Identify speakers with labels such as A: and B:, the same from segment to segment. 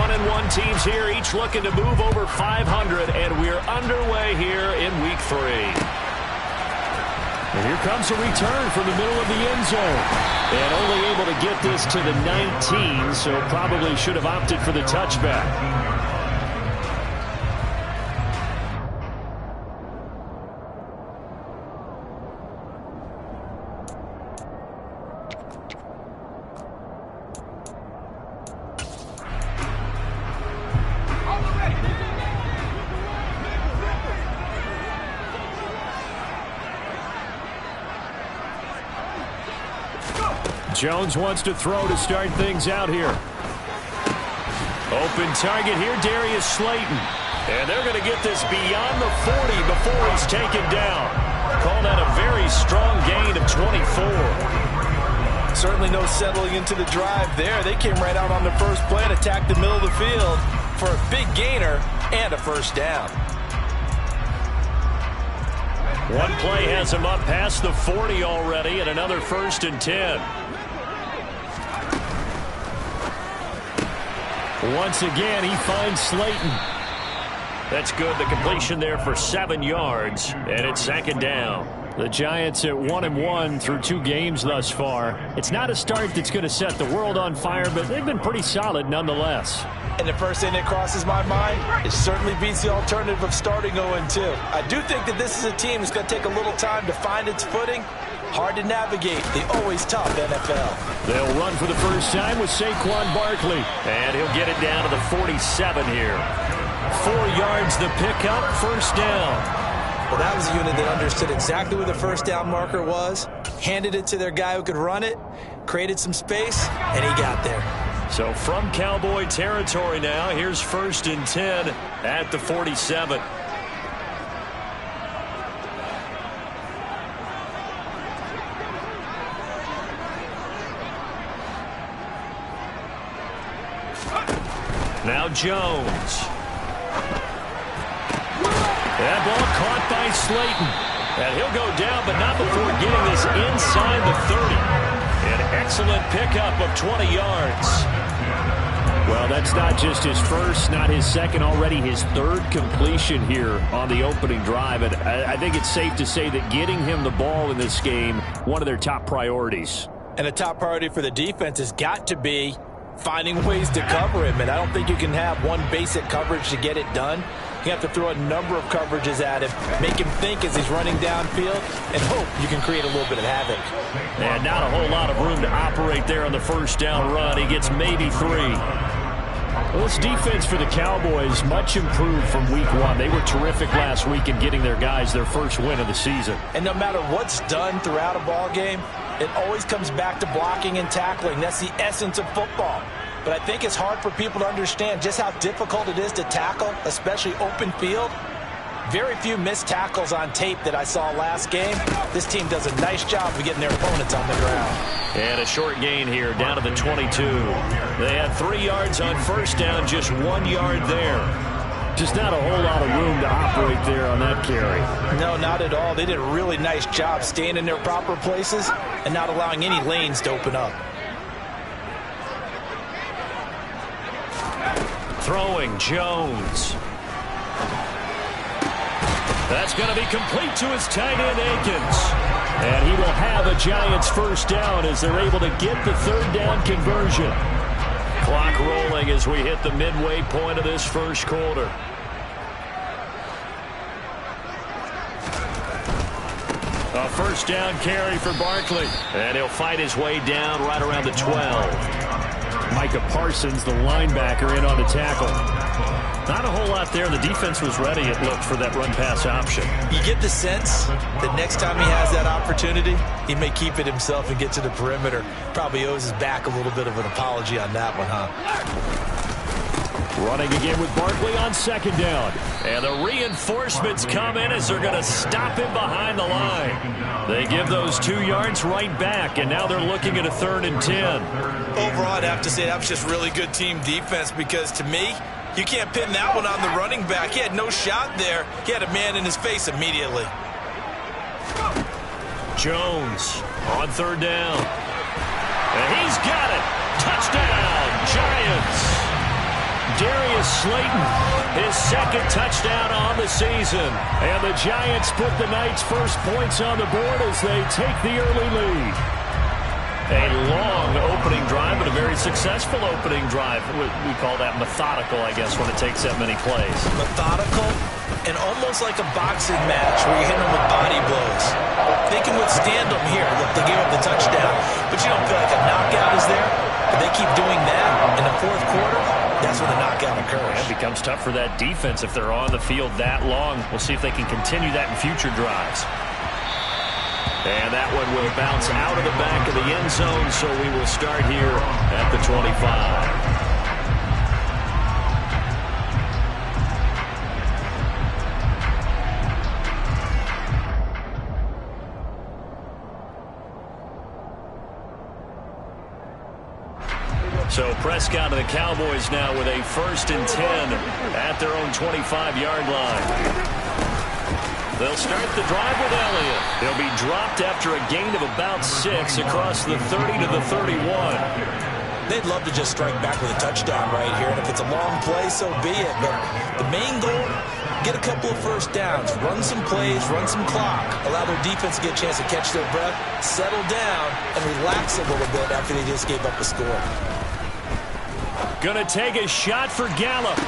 A: 1-1 teams here, each looking to move over 500, and we're underway here in Week 3.
B: And here comes a return from the middle of the end zone.
A: And only able to get this to the 19, so probably should have opted for the touchback.
B: Jones wants to throw to start things out here.
A: Open target here, Darius Slayton. And they're going to get this beyond the 40 before he's taken down. Call that a very strong gain of 24.
C: Certainly no settling into the drive there. They came right out on the first play and attacked the middle of the field for a big gainer and a first down.
A: One play has him up past the 40 already, and another 1st and 10.
B: Once again, he finds Slayton.
A: That's good. The completion there for 7 yards, and it's 2nd down.
B: The Giants at 1-1 through 2 games thus far. It's not a start that's going to set the world on fire, but they've been pretty solid nonetheless.
C: And the first thing that crosses my mind, it certainly beats the alternative of starting 0-2. I do think that this is a team that's going to take a little time to find its footing. Hard to navigate the always tough NFL.
B: They'll run for the first time with Saquon Barkley.
A: And he'll get it down to the 47 here.
B: 4 yards the pickup, 1st down.
C: Well, that was a unit that understood exactly where the first down marker was, handed it to their guy who could run it, created some space, and he got there.
A: So from Cowboy territory now, here's 1st and 10 at the 47. Now Jones. That ball caught by Slayton. And he'll go down, but not before getting this inside the 30. An excellent pickup of 20 yards.
B: Well, that's not just his first, not his second, already his 3rd completion here on the opening drive. And I think it's safe to say that getting him the ball in this game, one of their top priorities.
C: And the top priority for the defense has got to be finding ways to cover him. And I don't think you can have one basic coverage to get it done. You have to throw a number of coverages at him, make him think as he's running downfield, and hope you can create a little bit of havoc.
A: And not a whole lot of room to operate there on the first down run. He gets maybe 3.
B: Well, this defense for the Cowboys much improved from week 1. They were terrific last week in getting their guys their first win of the season.
C: And no matter what's done throughout a ball game, it always comes back to blocking and tackling. That's the essence of football. But I think it's hard for people to understand just how difficult it is to tackle, especially open field. Very few missed tackles on tape that I saw last game. This team does a nice job of getting their opponents on the ground.
A: And a short gain here down to the 22. They had 3 yards on first down, just 1 yard there.
B: Just not a whole lot of room to operate there on that carry.
C: No, not at all. They did a really nice job staying in their proper places and not allowing any lanes to open up.
A: Throwing Jones. That's going to be complete to his tight end, Akins.
B: And he will have a Giants first down as they're able to get the 3rd down conversion.
A: Clock rolling as we hit the midway point of this first quarter.
B: A first down carry for Barkley.
A: And he'll fight his way down right around the 12.
B: Micah Parsons, the linebacker, in on the tackle.
A: Not a whole lot there. The defense was ready, it looked, for that run-pass option.
C: You get the sense that next time he has that opportunity, he may keep it himself and get to the perimeter. Probably owes his back a little bit of an apology on that one, huh?
B: Running again with Barkley on 2nd down.
A: And the reinforcements come in as they're going to stop him behind the line. They give those 2 yards right back, and now they're looking at a 3rd and 10.
C: Overall, I'd have to say that was just really good team defense because, to me, you can't pin that one on the running back. He had no shot there. He had a man in his face immediately.
A: Jones on 3rd down. And he's got it. Touchdown, Giants.
B: Darius Slayton, his second touchdown on the season. And the Giants put the night's first points on the board as they take the early lead. A long opening drive, but a very successful opening drive. We call that methodical, I guess, when it takes that many plays.
C: Methodical and almost like a boxing match where you hit them with body blows. They can withstand them here. Look, they gave up the touchdown, but you don't feel like a knockout is there. If they keep doing that in the fourth quarter, that's when the knockout occurs.
B: It becomes tough for that defense if they're on the field that long. We'll see if they can continue that in future drives. And that one will bounce out of the back of the end zone, so we will start here at the 25. So Prescott of the Cowboys now with a 1st and 10 at their own 25-yard line. They'll start the drive with Elliott. He'll be dropped after a gain of about 6 across the 30 to the 31.
C: They'd love to just strike back with a touchdown right here, and if it's a long play, so be it. But the main goal, get a couple of first downs, run some plays, run some clock, allow their defense to get a chance to catch their breath, settle down, and relax a little bit after they just gave up a score.
B: Gonna take a shot for Gallup.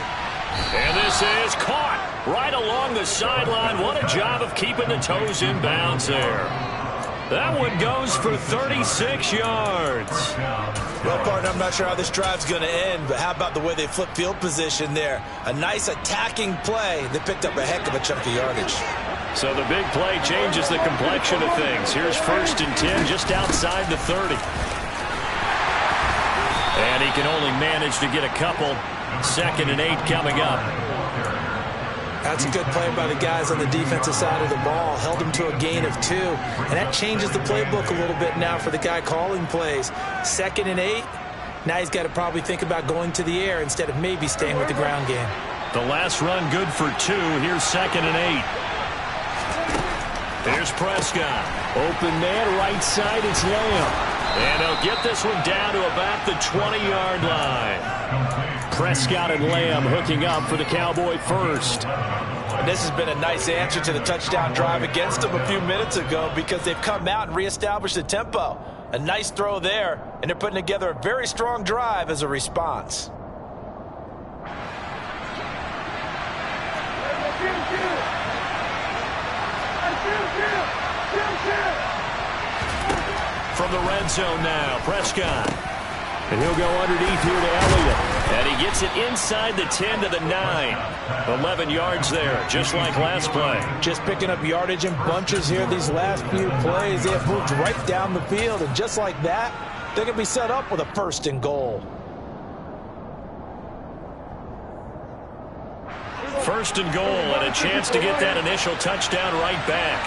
B: And this is caught right along the sideline. What a job of keeping the toes in bounds there. That one goes for 36 yards.
C: Well, partner, I'm not sure how this drive's going to end, but how about the way they flip field position there? A nice attacking play. They picked up a heck of a chunk of yardage.
B: So the big play changes the complexion of things. Here's 1st and 10 just outside the 30. And he can only manage to get a couple. 2nd and 8 coming up.
C: That's a good play by the guys on the defensive side of the ball. Held him to a gain of 2. And that changes the playbook a little bit now for the guy calling plays. 2nd and 8. Now he's got to probably think about going to the air instead of maybe staying with the ground game.
B: The last run good for 2. Here's 2nd and 8. Here's Prescott. Open man, right side, it's Lamb. And he'll get this one down to about the 20-yard line. Prescott and Lamb hooking up for the Cowboy 1st.
C: And this has been a nice answer to the touchdown drive against them a few minutes ago because they've come out and reestablished the tempo. A nice throw there, and they're putting together a very strong drive as a response.
B: From the red zone now, Prescott. And he'll go underneath here to Elliott. And he gets it inside the 10 to the 9. 11 yards there, just like last play.
C: Just picking up yardage in bunches here these last few plays. They have moved right down the field, and just like that, they're going to be set up with a 1st and goal.
B: 1st and goal, and a chance to get that initial touchdown right back.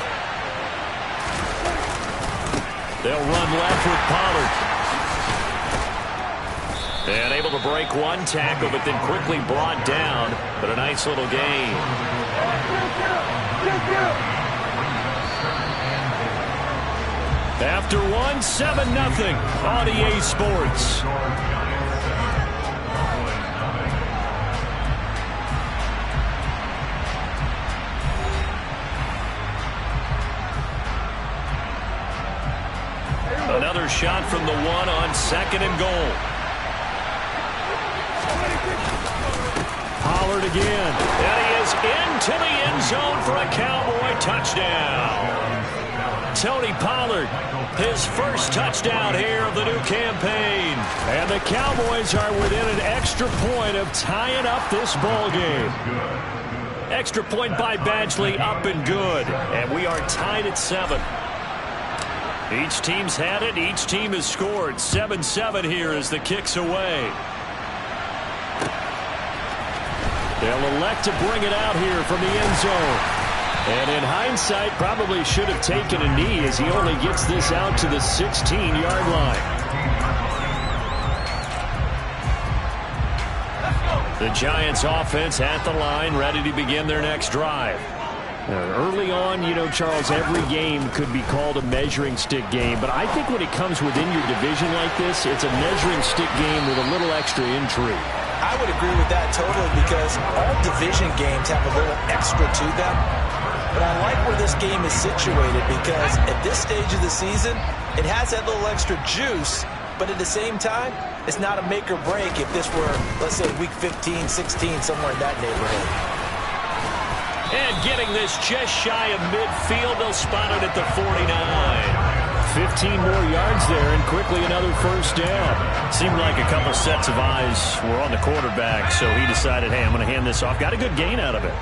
B: They'll run left with Pollard. And able to break one tackle, but then quickly brought down. But a nice little gain. After one, 7-0 on EA Sports. Another shot from the 1 on 2nd and goal. Pollard again. And he is into the end zone for a Cowboy touchdown. Tony Pollard, his 1st touchdown here of the new campaign. And the Cowboys are within an extra point of tying up this ball game. Extra point by Badgley, up and good. And we are tied at 7. Each team's had it. Each team has scored. 7-7 here as the kick's away. They'll elect to bring it out here from the end zone. And in hindsight, probably should have taken a knee as he only gets this out to the 16-yard line. The Giants offense at the line, ready to begin their next drive. Early on, you know, Charles, every game could be called a measuring stick game. But I think when it comes within your division like this, it's a measuring stick game with a little extra intrigue.
C: I I would agree with that totally because all division games have a little extra to them. But I like where this game is situated because at this stage of the season, it has that little extra juice, but at the same time, it's not a make or break if this were, let's say, week 15, 16, somewhere in that neighborhood.
B: And getting this just shy of midfield, they'll spot it at the 49. 15 more yards there, and quickly another first down.
A: Seemed like a couple sets of eyes were on the quarterback, so he decided, hey, I'm going to hand this off. Got a good gain out of it.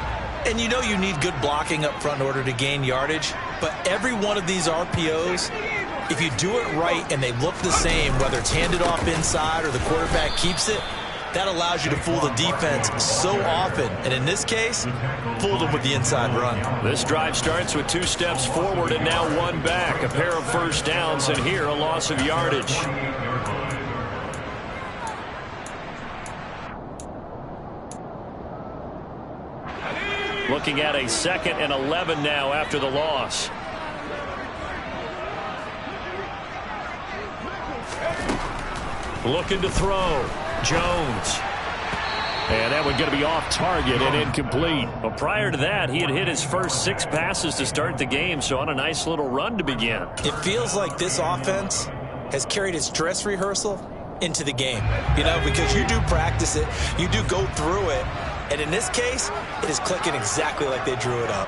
C: And you know you need good blocking up front in order to gain yardage, but every one of these RPOs, if you do it right and they look the same, whether it's handed off inside or the quarterback keeps it, that allows you to fool the defense so often. And in this case, fooled them with the inside run.
B: This drive starts with 2 steps forward and now 1 back. A pair of first downs, and here a loss of yardage. Looking at a 2nd and 11 now after the loss. Looking to throw. Jones. And that one going to be off target and incomplete. Well, prior to that, he had hit his first 6 passes to start the game, so on a nice little run to begin.
C: It feels like this offense has carried its dress rehearsal into the game. You know, because you do practice it, you do go through it, and in this case, it is clicking exactly like they drew it up.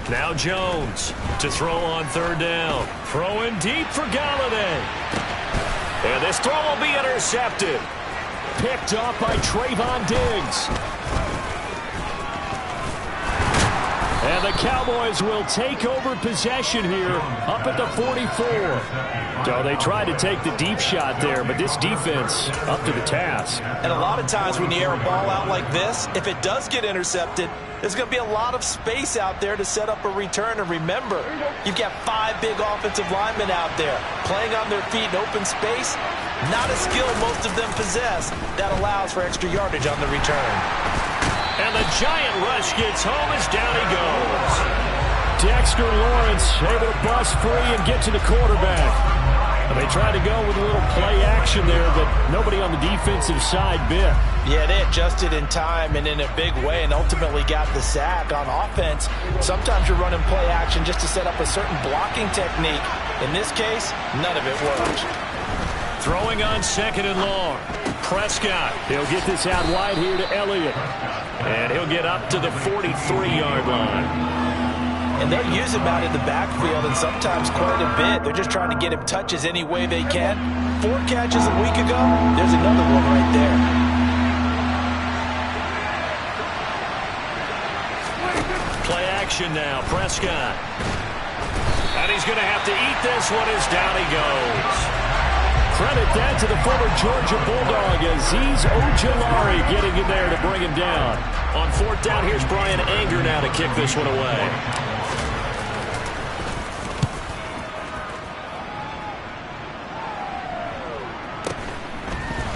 B: Now Jones to throw on 3rd down. Throwing deep for Galladay. And this throw will be intercepted. Picked off by Trayvon Diggs. And the Cowboys will take over possession here up at the 44. So they tried to take the deep shot there, but this defense up to the task.
C: And a lot of times when you air a ball out like this, if it does get intercepted, there's going to be a lot of space out there to set up a return. And remember, you've got 5 big offensive linemen out there playing on their feet in open space. Not a skill most of them possess that allows for extra yardage on the return.
B: And the giant rush gets home as down he goes. Dexter Lawrence able to bust free and get to the quarterback. And they tried to go with a little play action there, but nobody on the defensive side bit.
C: Yeah, they adjusted in time and in a big way and ultimately got the sack on offense. Sometimes you're running play action just to set up a certain blocking technique. In this case, none of it worked.
B: Throwing on 2nd and long. Prescott. He'll get this out wide here to Elliott. And he'll get up to the 43-yard line.
C: And they'll use him out in the backfield and sometimes quite a bit. They're just trying to get him touches any way they can. 4 catches a week ago. There's another one right there.
B: Play action now. Prescott. And he's going to have to eat this one as down he goes. Credit that to the former Georgia Bulldog, Azeez Ojulari getting in there to bring him down. On 4th down, here's Brian Anger now to kick this one away.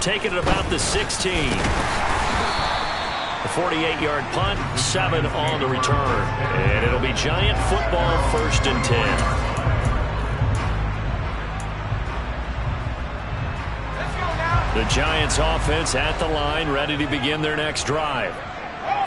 B: Taking it about the 16. The 48-yard punt, 7 on the return. And it'll be Giant football, 1st and 10. The Giants offense at the line, ready to begin their next drive.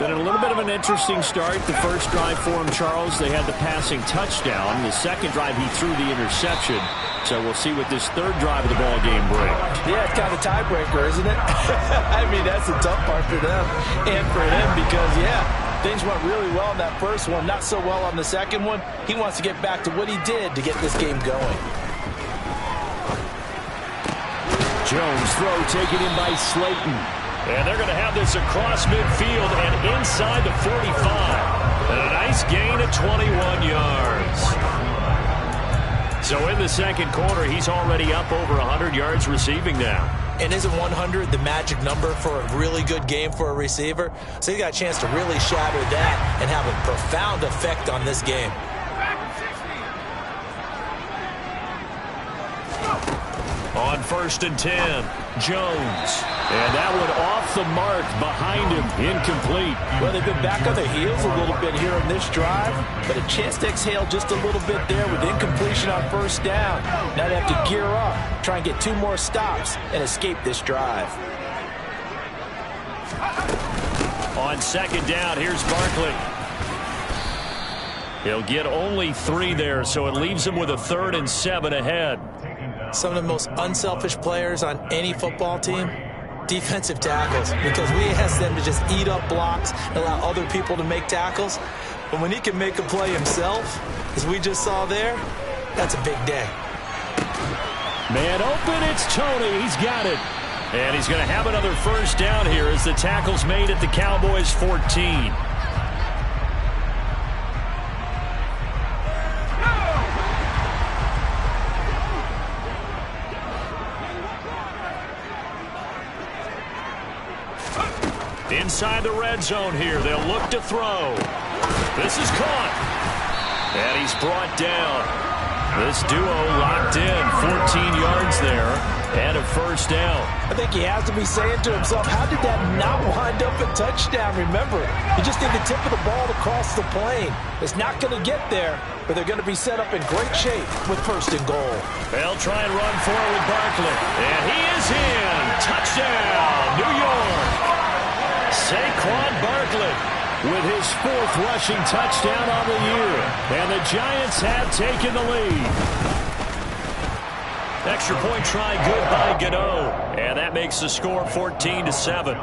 B: Been a little bit of an interesting start. The first drive for him, Charles, they had the passing touchdown. The second drive, he threw the interception. So we'll see what this 3rd drive of the ball game brings.
C: Yeah, it's kind of a tiebreaker, isn't it? I mean, that's the tough part for them and for him because, yeah, things went really well in that first one, not so well on the second one. He wants to get back to what he did to get this game going.
B: Jones throw taken in by Slayton. And they're going to have this across midfield and inside the 45. And a nice gain of 21 yards. So in the 2nd quarter, he's already up over 100 yards receiving now.
C: And isn't 100 the magic number for a really good game for a receiver? So he got a chance to really shatter that and have a profound effect on this game.
B: On 1st and 10, Jones. And that one off the mark behind him, incomplete.
C: Well, they've been back on their heels a little bit here on this drive, but a chance to exhale just a little bit there with incompletion on 1st down. Now they have to gear up, try and get 2 more stops and escape this drive.
B: On second down, here's Barkley. He'll get only 3 there, so it leaves him with a 3rd and 7 ahead.
C: Some of the most unselfish players on any football team, defensive tackles, because we ask them to just eat up blocks and allow other people to make tackles. But when he can make a play himself, as we just saw there, that's a big day.
B: Man open, it's Toney. He's got it. And he's going to have another first down here as the tackle's made at the Cowboys' 14. Inside the red zone here. They'll look to throw. This is caught. And he's brought down. This duo locked in. 14 yards there. And a first down.
C: I think he has to be saying to himself, how did that not wind up a touchdown? Remember, you just need the tip of the ball to cross the plane. It's not going to get there, but they're going to be set up in great shape with 1st and goal.
B: They'll try and run forward with Barkley. And he is in. Touchdown, New York. Saquon Barkley with his 4th rushing touchdown on the year. And the Giants have taken the lead. Extra point try good by Gano. And that makes the score 14-7.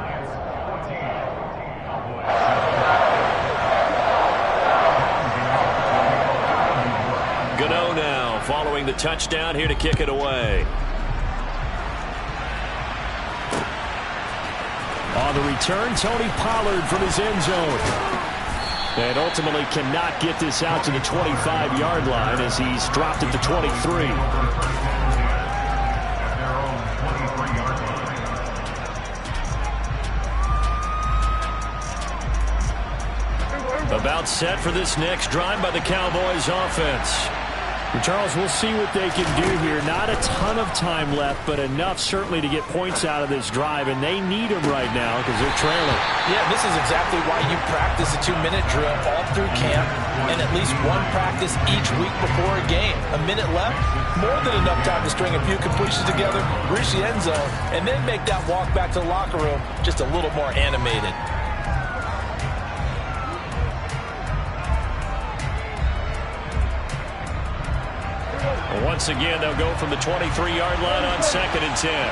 B: Gano now following the touchdown here to kick it away. On the return, Tony Pollard from his end zone. And ultimately cannot get this out to the 25-yard line as he's dropped at the 23. About set for this next drive by the Cowboys offense. And Charles, we'll see what they can do here. Not a ton of time left, but enough certainly to get points out of this drive, and they need them right now because they're trailing.
C: Yeah, this is exactly why you practice a 2-minute drill all through camp and at least one practice each week before a game. A minute left, more than enough time to string a few completions together, reach the end zone, and then make that walk back to the locker room just a little more animated.
B: Once again, they'll go from the 23-yard line on 2nd and 10.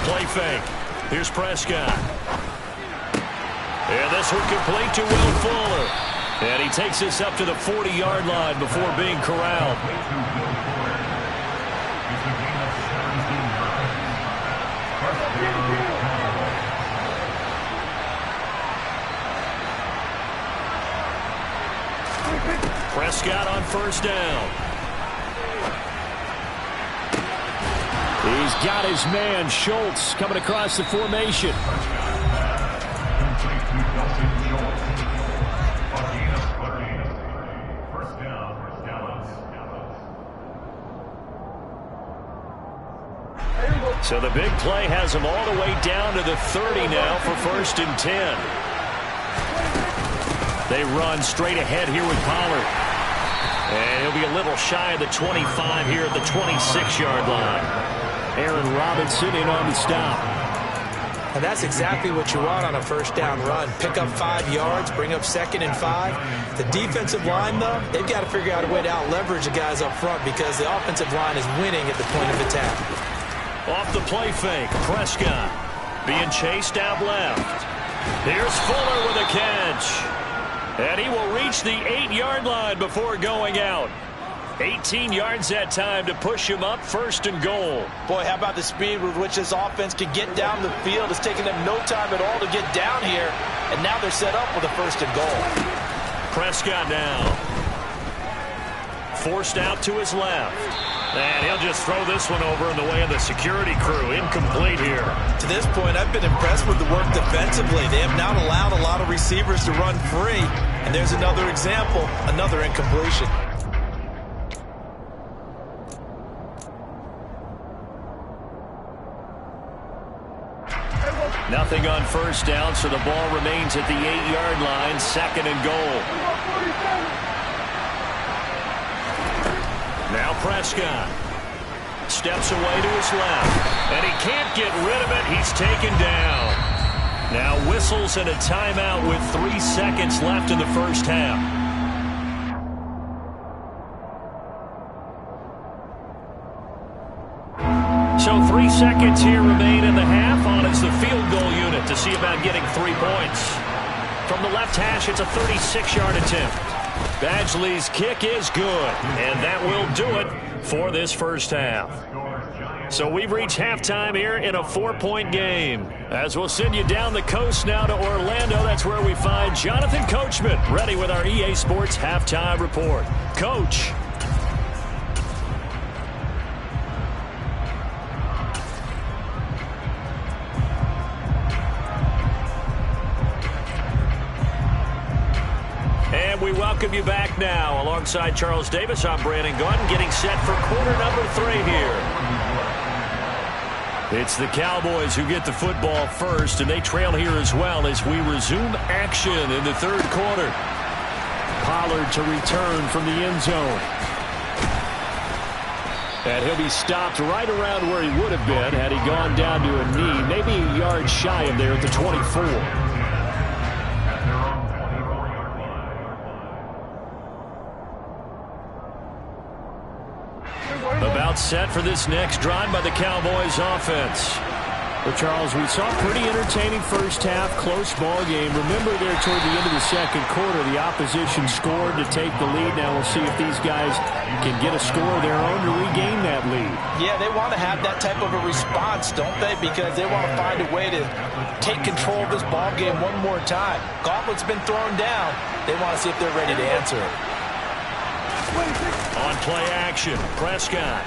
B: Play fake. Here's Prescott. And this one complete to Will Fuller. And he takes this up to the 40-yard line before being corralled. Prescott on first down. He's got his man, Schultz, coming across the formation. So the big play has him all the way down to the 30 now for 1st and 10. They run straight ahead here with Pollard. And he'll be a little shy of the 25 here at the 26-yard line. Aaron Robinson in on the stop.
C: And that's exactly what you want on a first down run. Pick up 5 yards, bring up 2nd and 5. The defensive line, though, they've got to figure out a way to out-leverage the guys up front because the offensive line is winning at the point of attack.
B: Off the play fake, Prescott being chased out left. Here's Fuller with a catch. And he will reach the 8-yard line before going out. 18 yards that time to push him up 1st and goal.
C: Boy, how about the speed with which this offense can get down the field? It's taken them no time at all to get down here. And now they're set up with a 1st and goal.
B: Prescott now. Forced out to his left. And he'll just throw this one over in the way of the security crew. Incomplete here.
C: To this point, I've been impressed with the work defensively. They have not allowed a lot of receivers to run free. And there's another example, another incompletion.
B: Nothing on first down, so the ball remains at the 8-yard line, 2nd and goal. Now Prescott.
A: Steps away to his left. And he can't get rid of it. He's taken down. Now whistles and a timeout with 3 seconds left in the first half. So 3 seconds here remain in the half. On is the field goal unit to see about getting 3 points. From the left hash, it's a 36-yard attempt. Badgley's kick is good, and that will do it for this first half. So we've reached halftime here in a 4-point game. As we'll send you down the coast now to Orlando, that's where we find Jonathan Coachman ready with our EA Sports halftime report. Coach. And we welcome you back now. Alongside Charles Davis, I'm Brandon Gaudin, getting set for quarter number 3 here. It's the Cowboys who get the football first, and they trail here as well as we resume action in the third quarter. Pollard to return from the end zone. And he'll be stopped right around where he would have been had he gone down to a knee, maybe a yard shy of there at the 24. About set for this next drive by the Cowboys offense. Well, Charles, we saw a pretty entertaining first half, close ball game. Remember there toward the end of the second quarter, the opposition scored to take the lead. Now we'll see if these guys can get a score of their own to regain that lead. Yeah, they want to have that type of a response, don't they? Because they want to find a way to take control of this ball game one more time. Gauntlet's been thrown down. They want to see if they're ready to answer it. On play action, Prescott.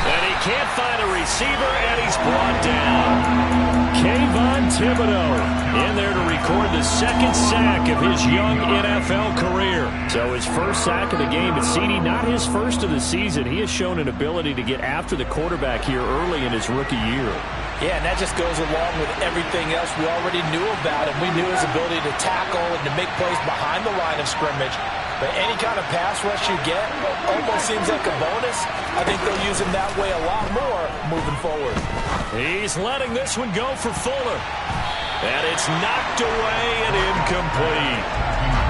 A: And he can't find a receiver, and he's brought down. Kayvon Thibodeaux in there to record the second sack of his young NFL career. So his first sack of the game, but CD, not his first of the season. He has shown an ability to get after the quarterback here early in his rookie year. Yeah, and that just goes along with everything else we already knew about him. We knew his ability to tackle and to make plays behind the line of scrimmage. But any kind of pass rush you get almost seems like a bonus. I think they'll use him that way a lot more moving forward. He's letting this one go for Fuller. And it's knocked away and incomplete.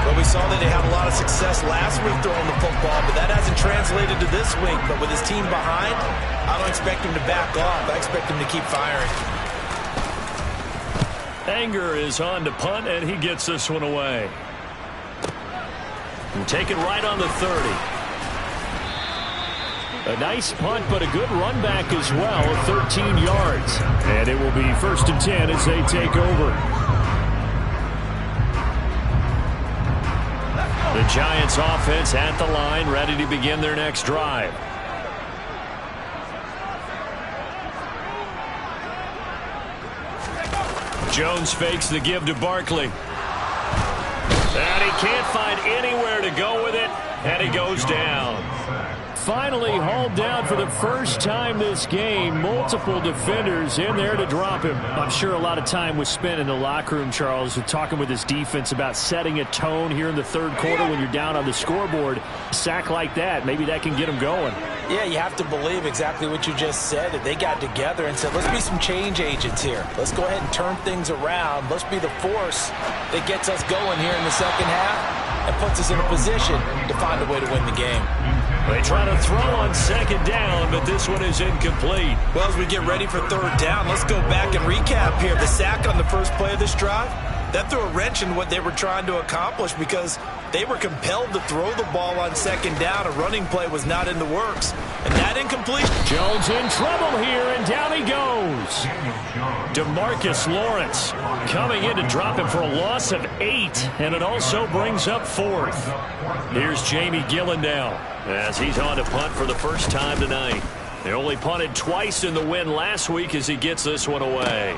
A: Well, we saw that they had a lot of success last week throwing the football, but that hasn't translated to this week. But with his team behind, I don't expect him to back off. I expect him to keep firing. Anger is on to punt, and he gets this one away. And take it right on the 30. A nice punt, but a good run back as well of 13 yards. And it will be 1st and 10 as they take over. The Giants offense at the line, ready to begin their next drive. Jones fakes the give to Barkley. And he can't find anywhere to go with it, and he goes down. Finally hauled down for the first time this game. Multiple defenders in there to drop him. I'm sure a lot of time was spent in the locker room, Charles, talking with his defense about setting a tone here in the third quarter when you're down on the scoreboard. A sack like that, maybe that can get him going. Yeah, you have to believe exactly what you just said. That they got together and said, let's be some change agents here. Let's go ahead and turn things around. Let's be the force that gets us going here in the second half and puts us in a position to find a way to win the game. They try to throw on second down, but this one is incomplete. Well, as we get ready for third down, let's go back and recap here. The sack on the first play of this drive, that threw a wrench in what they were trying to accomplish because they were compelled to throw the ball on second down. A running play was not in the works. And that incompletion. Jones in trouble here, and down he goes. DeMarcus Lawrence coming in to drop him for a loss of 8, and it also brings up 4th. Here's Jamie Gillen now as he's on to punt for the first time tonight. They only punted twice in the win last week as he gets this one away.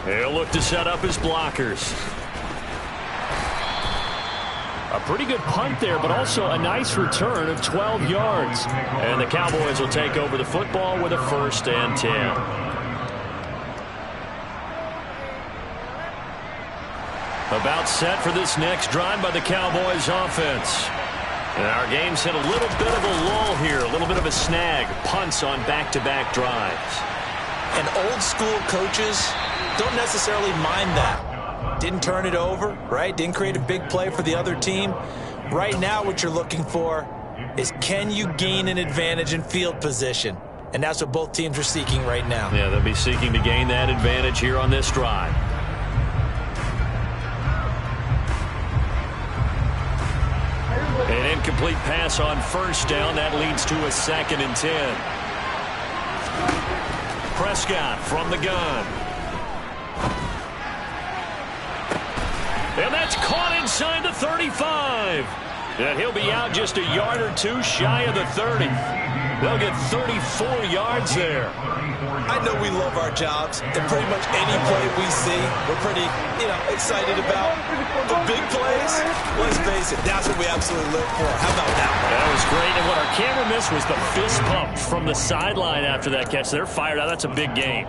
A: He'll look to set up his blockers. A pretty good punt there, but also a nice return of 12 yards. And the Cowboys will take over the football with a 1st and 10. About set for this next drive by the Cowboys offense. And our game's hit a little bit of a lull here, a little bit of a snag. Punts on back-to-back drives.
C: And old-school coaches don't necessarily mind that. Didn't turn it over, right? Didn't create a big play for the other team. Right now what you're looking for is, can you gain an advantage in field position? And that's what both teams are seeking right now.
A: Yeah, they'll be seeking to gain that advantage here on this drive. An incomplete pass on first down. That leads to a 2nd and 10. Prescott from the gun. And that's caught inside the 35. And he'll be out just a yard or two shy of the 30. They'll get 34 yards there.
C: I know we love our jobs, and pretty much any play we see, we're pretty, excited about. But big plays, let's face it, that's what we absolutely live for. How about that one?
A: That was great, and what our camera missed was the fist pump from the sideline after that catch. They're fired out. That's a big game.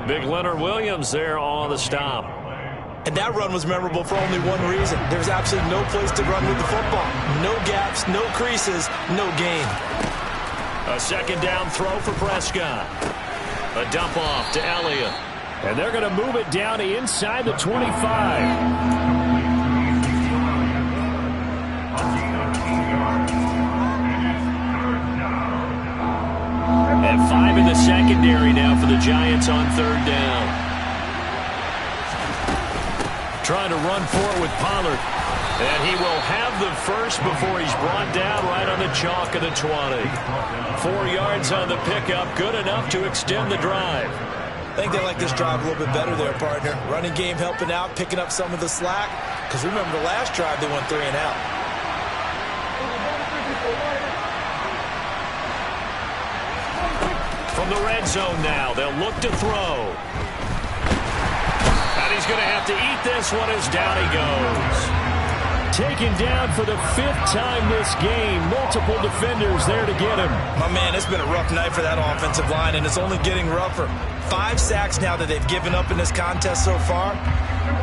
A: Big Leonard Williams there on the stop.
C: And that run was memorable for only one reason. There's absolutely no place to run with the football. No gaps, no creases, no gain.
A: A 2nd down throw for Prescott. A dump off to Elliott.
B: And they're going to move it down inside the 25.
A: And 5 in the secondary now for the Giants on 3rd down. Trying to run for it with Pollard. And he will have the first before he's brought down right on the chalk of the 20. 4 yards on the pickup, good enough to extend the drive.
C: I think they like this drive a little bit better there, partner. Running game helping out, picking up some of the slack. Because remember the last drive, they went 3 and out.
A: From the red zone now, they'll look to throw. And he's going to have to eat this one as down he goes.
B: Taken down for the 5th time this game. Multiple defenders there to get him.
C: My man, it's been a rough night for that offensive line, and it's only getting rougher. 5 sacks now that they've given up in this contest so far.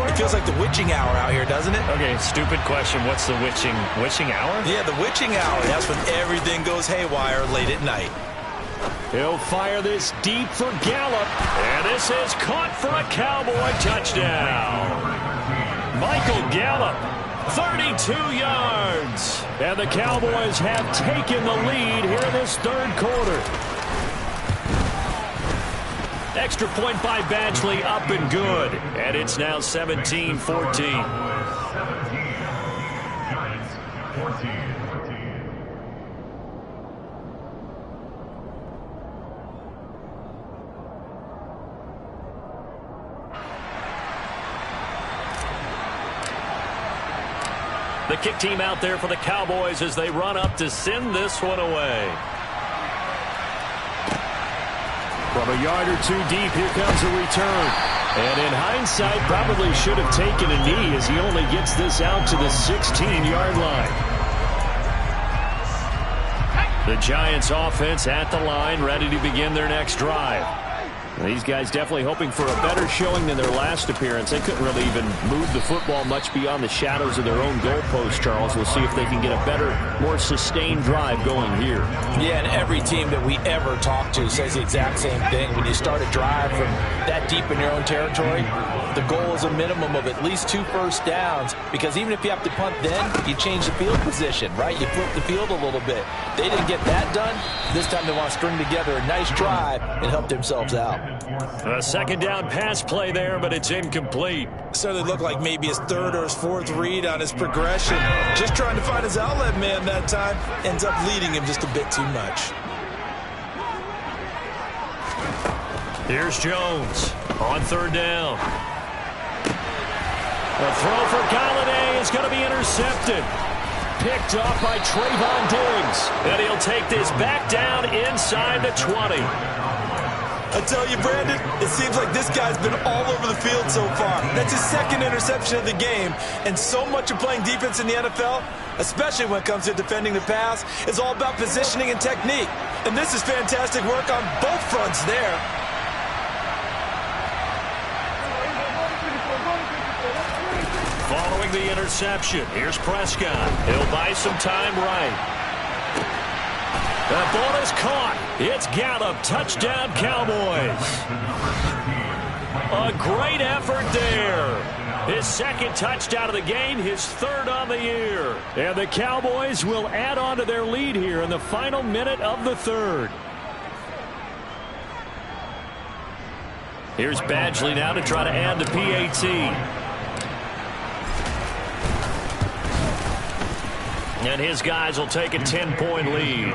C: It feels like the witching hour out here, doesn't it?
A: Okay, stupid question. What's the witching hour?
C: Yeah, the witching hour. That's when everything goes haywire late at night.
B: He'll fire this deep for Gallup.
A: And this is caught for a Cowboy touchdown. Michael Gallup, 32 yards.
B: And the Cowboys have taken the lead here in this 3rd quarter.
A: Extra point by Badgley, up and good. And it's now 17-14. The kick team out there for the Cowboys as they run up to send this one away.
B: From a yard or 2 deep, here comes a return. And in hindsight, probably should have taken a knee as he only gets this out to the 16-yard line. The Giants offense at the line, ready to begin their next drive. These guys definitely hoping for a better showing than their last appearance. They couldn't really even move the football much beyond the shadows of their own goalpost, Charles. We'll see if they can get a better, more sustained drive going here.
C: Yeah, and every team that we ever talk to says the exact same thing. When you start a drive from that deep in your own territory, the goal is a minimum of at least 2 first downs, because even if you have to punt then, you change the field position, right? You flip the field a little bit. They didn't get that done. This time they want to string together a nice drive and help themselves out.
A: A 2nd down pass play there, but it's incomplete.
C: Certainly looked like maybe his 3rd or his 4th read on his progression. Just trying to find his outlet man that time. Ends up leading him just a bit too much.
A: Here's Jones on 3rd down. The throw for Galladay is going to be intercepted. Picked off by Trayvon Diggs. And he'll take this back down inside the 20.
C: I tell you, Brandon, it seems like this guy's been all over the field so far. That's his 2nd interception of the game. And so much of playing defense in the NFL, especially when it comes to defending the pass, is all about positioning and technique. And this is fantastic work on both fronts there.
A: Following throwing the interception. Here's Prescott. He'll buy some time right. The ball is caught. It's Gallup. Touchdown, Cowboys. A great effort there. His second touchdown of the game, his third on the year. And the Cowboys will add on to their lead here in the final minute of the third. Here's Badgley now to try to add the PAT. And his guys will take a 10-point lead.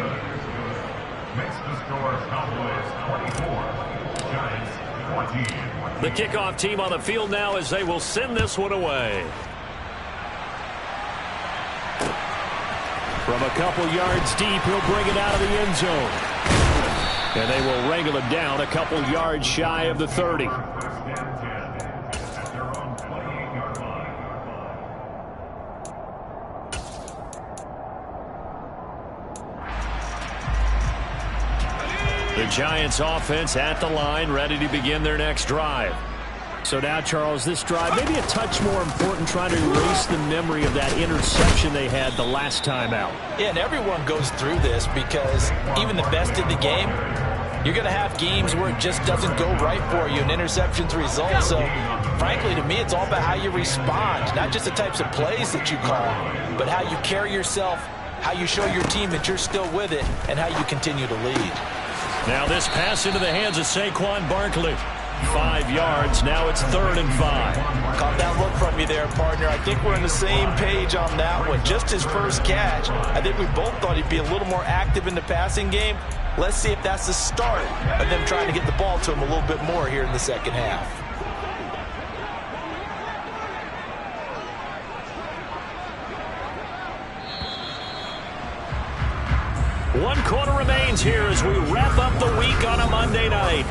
D: Makes the score Cowboys 24, Giants 20.
A: The kickoff team on the field now as they will send this one away. From a couple yards deep, he'll bring it out of the end zone. And they will wrangle him down a couple yards shy of the 30. The Giants offense at the line, ready to begin their next drive. So now, Charles, this drive maybe a touch more important, trying to erase the memory of that interception they had the last time out.
C: Yeah, and everyone goes through this because even the best in the game, you're going to have games where it just doesn't go right for you, and interceptions result. So, frankly, to me, it's all about how you respond, not just the types of plays that you call, but how you carry yourself, how you show your team that you're still with it, and how you continue to lead.
A: Now this pass into the hands of Saquon Barkley. 5 yards. Now it's 3rd and 5.
C: Caught that look from you there, partner. I think we're on the same page on that one. Just his first catch. I think we both thought he'd be a little more active in the passing game. Let's see if that's the start of them trying to get the ball to him a little bit more here in the second half.
A: One quarter remains here as we wrap up the week on a Monday night.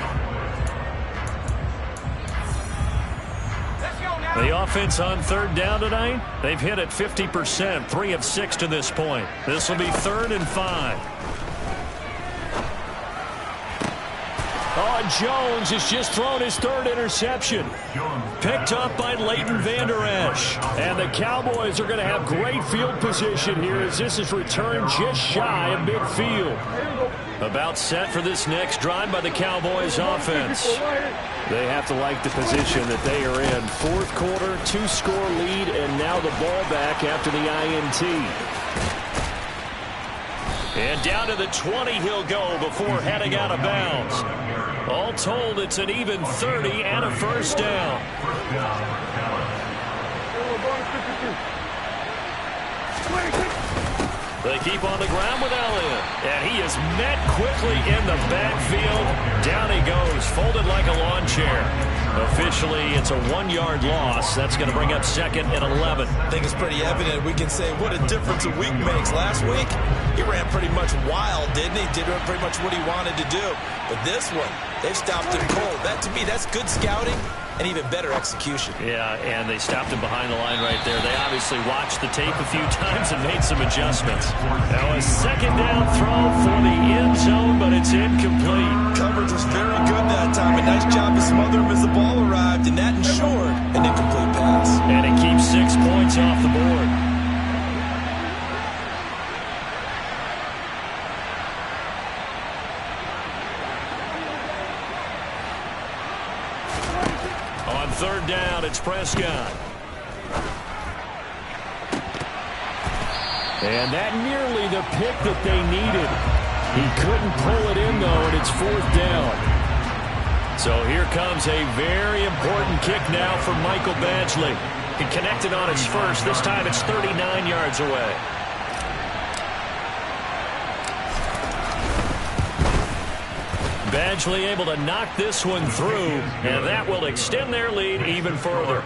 A: The offense on 3rd down tonight, they've hit it 50%, 3 of 6 to this point. This will be 3rd and 5. Oh, Jones has just thrown his 3rd interception. Picked up by Leighton Vander Esch. And the Cowboys are going to have great field position here as this is returned just shy of midfield. About set for this next drive by the Cowboys offense. They have to like the position that they are in. 4th quarter, 2-score lead, and now the ball back after the INT. And down to the 20 he'll go before heading out of bounds. All told, it's an even 30 and a 1st down. They keep on the ground with Elliott. And he is met quickly in the backfield. Down he goes, folded like a lawn chair. Officially, it's a 1-yard loss. That's going to bring up 2nd and 11.
C: I think it's pretty evident. We can say what a difference a week makes. Last week, he ran pretty much wild, didn't he? Did pretty much what he wanted to do. But this one, they've stopped him cold. That, to me, that's good scouting and even better execution.
A: Yeah, and they stopped him behind the line right there. They obviously watched the tape a few times and made some adjustments. Now a 2nd down throw for the end zone, but it's incomplete.
C: Coverage was very good that time. A nice job to smother him as the ball arrived, and that ensured an incomplete pass.
A: And it keeps 6 points off the board. On 3rd down, it's Prescott. And that nearly the pick that they needed. He couldn't pull it in, though, and it's 4th down. So here comes a very important kick now for Michael Badgley. He connected on his first. This time it's 39 yards away. Badgley able to knock this one through, and that will extend their lead even further.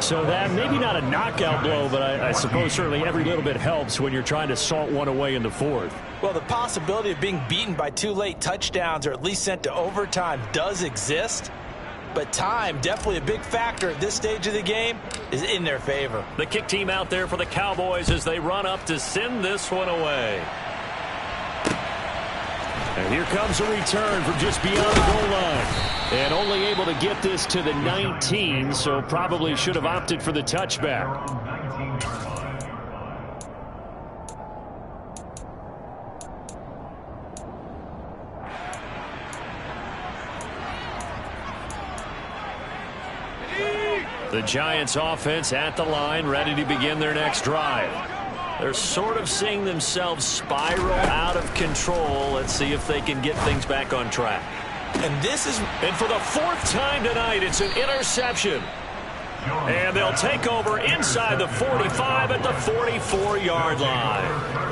A: So that maybe not a knockout blow, but I suppose certainly every little bit helps when you're trying to salt one away in the 4th.
C: Well, the possibility of being beaten by 2 late touchdowns or at least sent to overtime does exist. But time, definitely a big factor at this stage of the game, is in their favor.
A: The kick team out there for the Cowboys as they run up to send this one away. And here comes a return from just beyond the goal line. And only able to get this to the 19, so probably should have opted for the touchback. The Giants offense at the line, ready to begin their next drive. They're sort of seeing themselves spiral out of control. Let's see if they can get things back on track. And for the fourth time tonight, it's an interception. And they'll take over inside the 45 at the 44-yard line.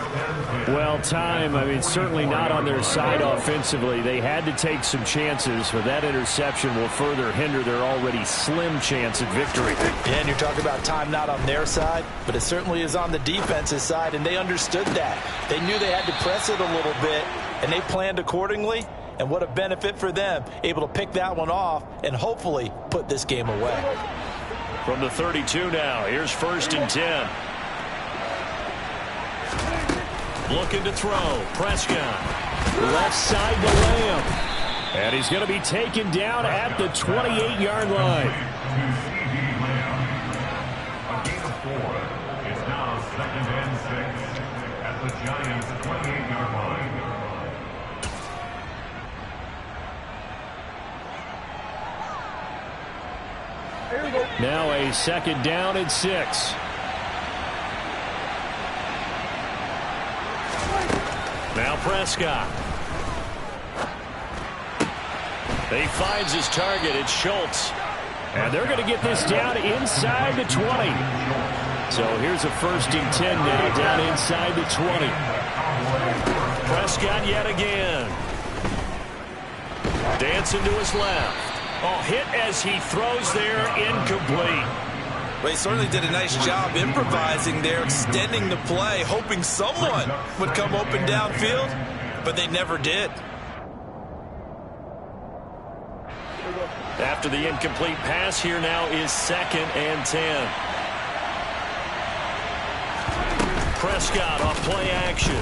B: Well, time, certainly not on their side offensively. They had to take some chances, but that interception will further hinder their already slim chance at victory.
C: Yeah, and you're talking about time not on their side, but it certainly is on the defense's side, and they understood that. They knew they had to press it a little bit, and they planned accordingly. And what a benefit for them, able to pick that one off and hopefully put this game away.
A: From the 32 now, here's 1st and 10. Looking to throw. Prescott.
B: Left side to Lamb. And he's going to be taken down at the 28-yard line.
D: A gain of 4. It's now 2nd and 6 at the Giants' 28-yard line.
B: Now a 2nd down and 6.
A: Now Prescott. He finds his target. It's Schultz.
B: And they're going to get this down inside the 20. So here's a 1st and 10 now, down inside the 20.
A: Prescott yet again. Dancing to his left. Oh, hit as he throws there, incomplete.
C: Well, he certainly did a nice job improvising there, extending the play, hoping someone would come open downfield, but they never did.
A: After the incomplete pass, here now is 2nd and 10. Prescott off play action.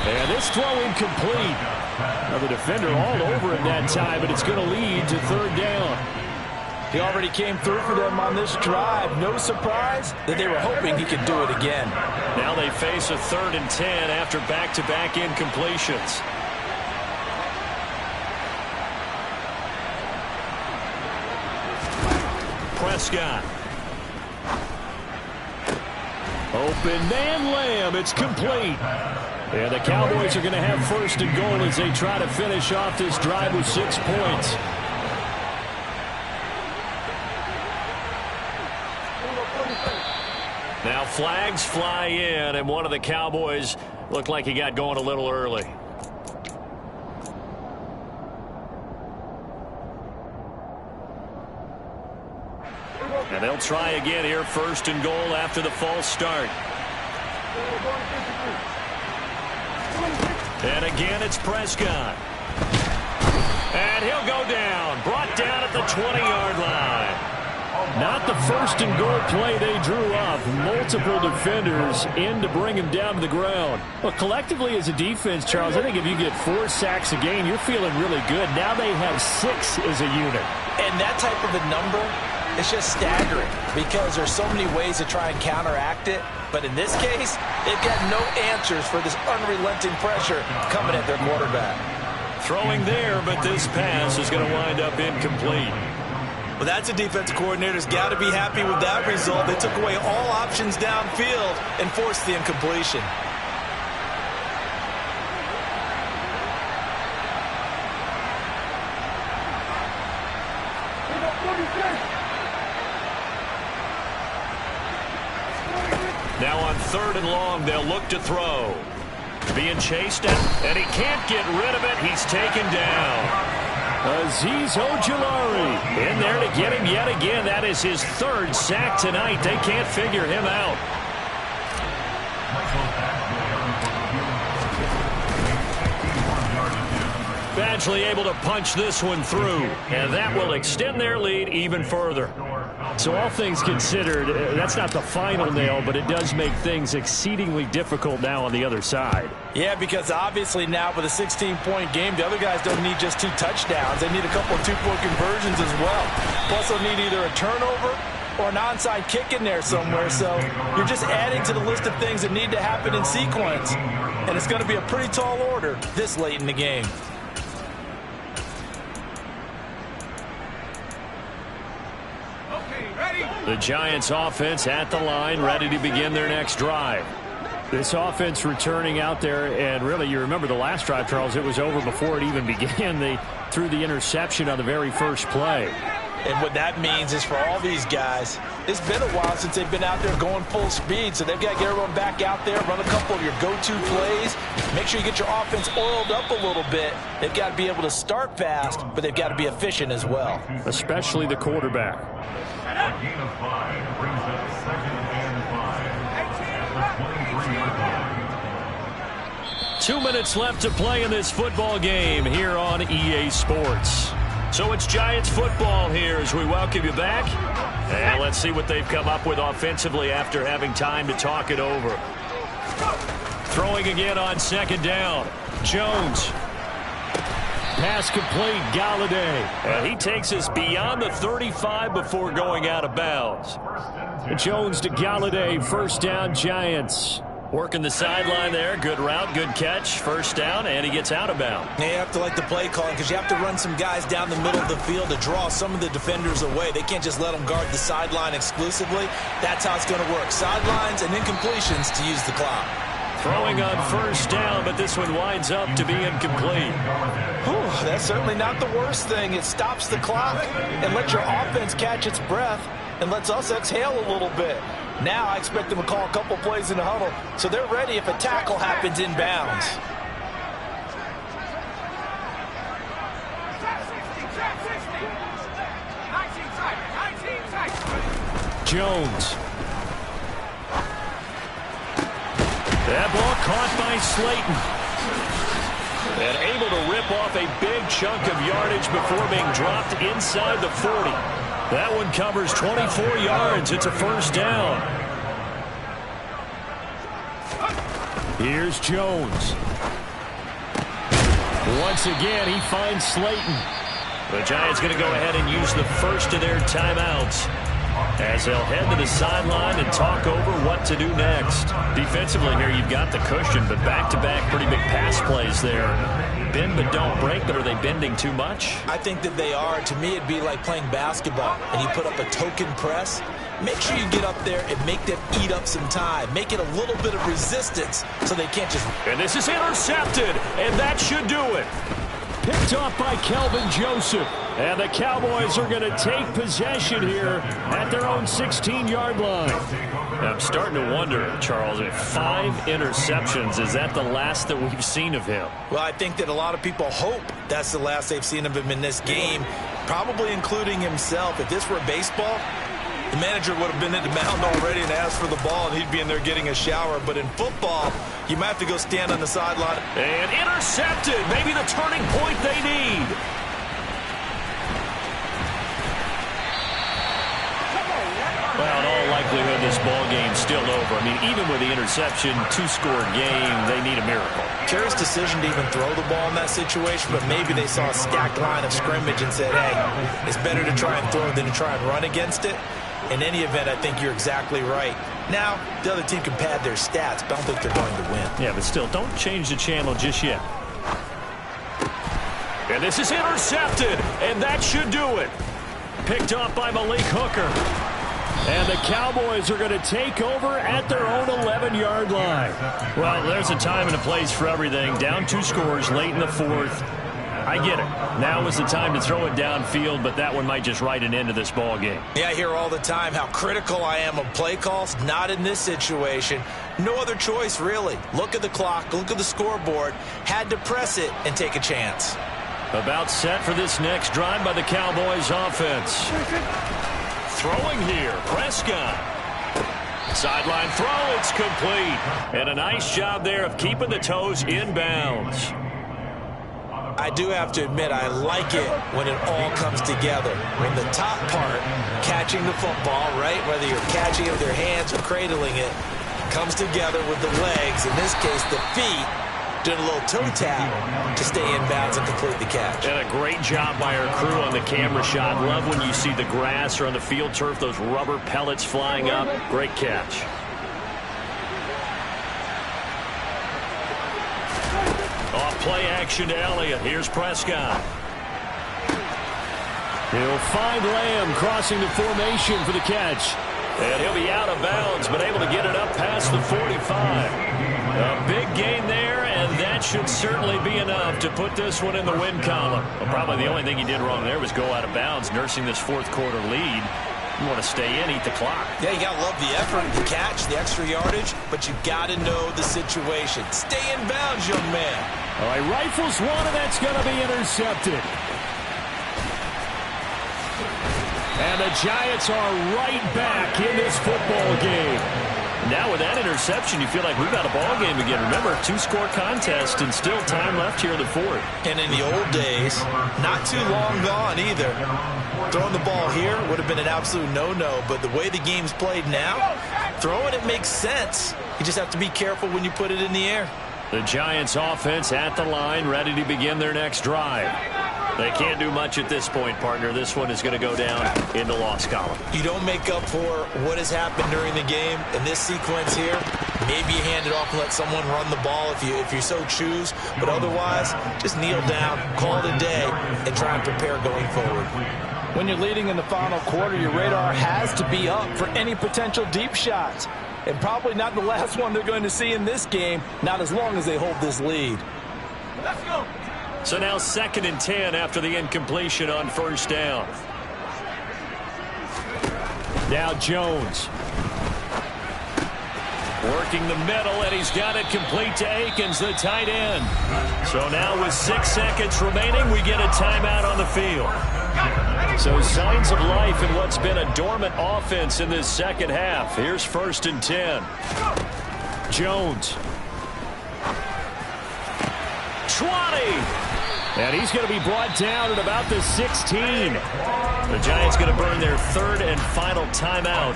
B: And this throw incomplete. Now the defender all over him that time, but it's going to lead to 3rd down.
C: He already came through for them on this drive. No surprise that they were hoping he could do it again.
A: Now they face a 3rd and 10 after back-to-back incompletions. Prescott.
B: Open man Lamb. It's complete. And the Cowboys are going to have 1st and goal as they try to finish off this drive with 6 points.
A: Now flags fly in, and one of the Cowboys looked like he got going a little early. And they'll try again here, 1st and goal after the false start. And again, it's Prescott. And he'll go down. Brought down at the 20-yard line.
B: Not the 1st and goal play they drew up. Multiple defenders in to bring him down to the ground. Well, collectively as a defense, Charles, I think if you get 4 sacks a game, you're feeling really good. Now they have 6 as a unit.
C: And that type of a number, it's just staggering because there's so many ways to try and counteract it. But in this case, they've got no answers for this unrelenting pressure coming at their quarterback.
A: Throwing there, but this pass is going to wind up incomplete.
C: Well, that's a defensive coordinator's got to be happy with that result. They took away all options downfield and forced the incompletion.
A: Now on 3rd and long, they'll look to throw. Being chased at, and he can't get rid of it. He's taken down.
B: Azeez Ojulari in there to get him yet again. That is his 3rd sack tonight. They can't figure him out.
A: Badgley able to punch this one through, and that will extend their lead even further.
B: So all things considered, that's not the final nail, but it does make things exceedingly difficult now on the other side.
C: Yeah, because obviously now with a 16-point game, the other guys don't need just 2 touchdowns. They need a couple of 2-point conversions as well. Plus, they'll need either a turnover or an onside kick in there somewhere. So you're just adding to the list of things that need to happen in sequence. And it's going to be a pretty tall order this late in the game.
A: The Giants offense at the line, ready to begin their next drive. This offense returning out there, and really, you remember the last drive, Charles, it was over before it even began. They threw the interception on the very first play.
C: And what that means is for all these guys, it's been a while since they've been out there going full speed, so they've got to get everyone back out there, run a couple of your go-to plays, make sure you get your offense oiled up a little bit. They've got to be able to start fast, but they've got to be efficient as well.
A: Especially the quarterback.
D: A gain of 5 brings up 2nd and 5 at the 23-yard line.
A: 2 minutes left to play in this football game here on EA Sports. So it's Giants football here as we welcome you back. And let's see what they've come up with offensively after having time to talk it over. Throwing again on 2nd down. Jones. Pass complete, Galladay. And he takes us beyond the 35 before going out of bounds. Jones to Galladay, 1st down, Giants. Working the sideline there. Good route, good catch. 1st down, and he gets out of bounds.
C: You have to like the play calling because you have to run some guys down the middle of the field to draw some of the defenders away. They can't just let them guard the sideline exclusively. That's how it's going to work. Sidelines and incompletions to use the clock.
A: Throwing on 1st down, but this one winds up to be incomplete.
C: Whew, that's certainly not the worst thing. It stops the clock and lets your offense catch its breath and lets us exhale a little bit. Now I expect them to call a couple plays in the huddle, so they're ready if a tackle happens in bounds.
A: Jones. That ball caught by Slayton. And able to rip off a big chunk of yardage before being dropped inside the 40. That one covers 24 yards. It's a 1st down. Here's Jones. Once again, he finds Slayton. The Giants going to go ahead and use the first of their timeouts as they'll head to the sideline and talk over what to do next. Defensively here, you've got the cushion, but back-to-back pretty big pass plays there. Bend but don't break, but are they bending too much?
C: I think that they are. To me, it'd be like playing basketball, and you put up a token press. Make sure you get up there and make them eat up some time. Make it a little bit of resistance so they can't just...
A: And this is intercepted, and that should do it. Picked off by Kelvin Joseph. And the Cowboys are going to take possession here at their own 16-yard line. I'm starting to wonder, Charles, if 5 interceptions, is that the last that we've seen of him?
C: Well, I think that a lot of people hope that's the last they've seen of him in this game, probably including himself. If this were baseball, the manager would have been at the mound already and asked for the ball, and he'd be in there getting a shower. But in football, you might have to go stand on the sideline.
A: And intercepted. Maybe the turning point they need. Well, in all likelihood, this ball game's still over. I mean, even with the interception, 2-score game, they need a miracle.
C: Terry's decision to even throw the ball in that situation, but maybe they saw a stacked line of scrimmage and said, hey, it's better to try and throw than to try and run against it. In any event, I think you're exactly right. Now, the other team can pad their stats, but I don't think they're going to win.
A: Yeah, but still, don't change the channel just yet. And this is intercepted, and that should do it. Picked off by Malik Hooker. And the Cowboys are going to take over at their own 11-yard line. Well, there's a time and a place for everything. Down 2 scores late in the 4th. I get it. Now is the time to throw it downfield, but that one might just write an end to this ball game.
C: Yeah, I hear all the time how critical I am of play calls. Not in this situation. No other choice, really. Look at the clock. Look at the scoreboard. Had to press it and take a chance.
A: About set for this next drive by the Cowboys offense. Throwing here, Prescott. Sideline throw, it's complete. And a nice job there of keeping the toes in bounds.
C: I do have to admit, I like it when it all comes together. When the top part, catching the football, right, whether you're catching it with your hands or cradling it, comes together with the legs, in this case the feet, doing a little toe tap to stay in bounds and complete the catch.
A: And a great job by our crew on the camera shot. Love when you see the grass or on the field turf, those rubber pellets flying up. Great catch. Off play action to Elliott. Here's Prescott. He'll find Lamb crossing the formation for the catch. And he'll be out of bounds, but able to get it up past the 45. A big gain there, and that should certainly be enough to put this one in the win column. Well, probably the only thing he did wrong there was go out of bounds, nursing this fourth quarter lead. You want to stay in, eat the clock.
C: Yeah, you got to love the effort, the catch, the extra yardage, but you got to know the situation. Stay in bounds, young man.
A: All right, rifles one, and that's going to be intercepted. And the Giants are right back in this football game. Now with that interception, you feel like we've got a ball game again. Remember, 2-score contest and still time left here in the fourth.
C: And in the old days, not too long gone either. Throwing the ball here would have been an absolute no-no, but the way the game's played now, throwing it makes sense. You just have to be careful when you put it in the air.
A: The Giants offense at the line, ready to begin their next drive. They can't do much at this point, partner. This one is going to go down in the loss column.
C: You don't make up for what has happened during the game. In this sequence here, maybe you hand it off and let someone run the ball if you so choose. But otherwise, just kneel down, call it a day, and try and prepare going forward. When you're leading in the final quarter, your radar has to be up for any potential deep shots. And probably not the last one they're going to see in this game, not as long as they hold this lead.
A: Let's go. So now 2nd and 10 after the incompletion on first down. Now Jones. Working the middle, and he's got it complete to Akins, the tight end. So now with 6 seconds remaining, we get a timeout on the field. So signs of life in what's been a dormant offense in this second half. Here's 1st and 10. Jones. 20. And he's going to be brought down at about the 16. The Giants going to burn their 3rd and final timeout.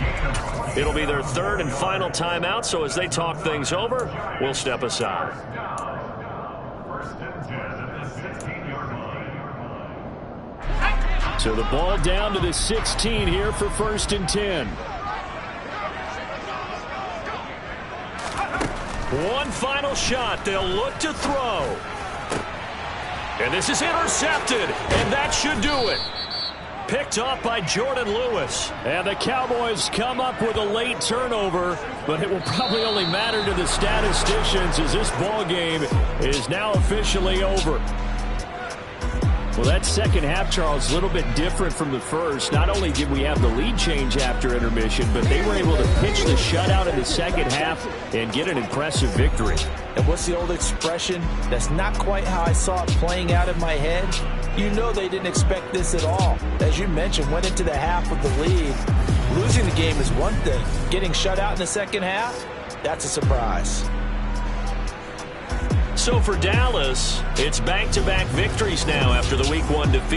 A: It'll be their 3rd and final timeout, so as they talk things over, we'll step aside.
D: 1st and 10 at the 16-yard line.
A: So the ball down to the 16 here for 1st and 10. One final shot. They'll look to throw. And this is intercepted, and that should do it. Picked off by Jordan Lewis. And the Cowboys come up with a late turnover, but it will probably only matter to the statisticians as this ball game is now officially over. Well, that second half, Charles, a little bit different from the first. Not only did we have the lead change after intermission, but they were able to pitch the shutout in the second half and get an impressive victory.
C: And what's the old expression? That's not quite how I saw it playing out in my head. You know they didn't expect this at all. As you mentioned, went into the half with the lead. Losing the game is one thing. Getting shut out in the second half, that's a surprise.
A: So for Dallas, it's back-to-back victories now after the Week 1 defeat.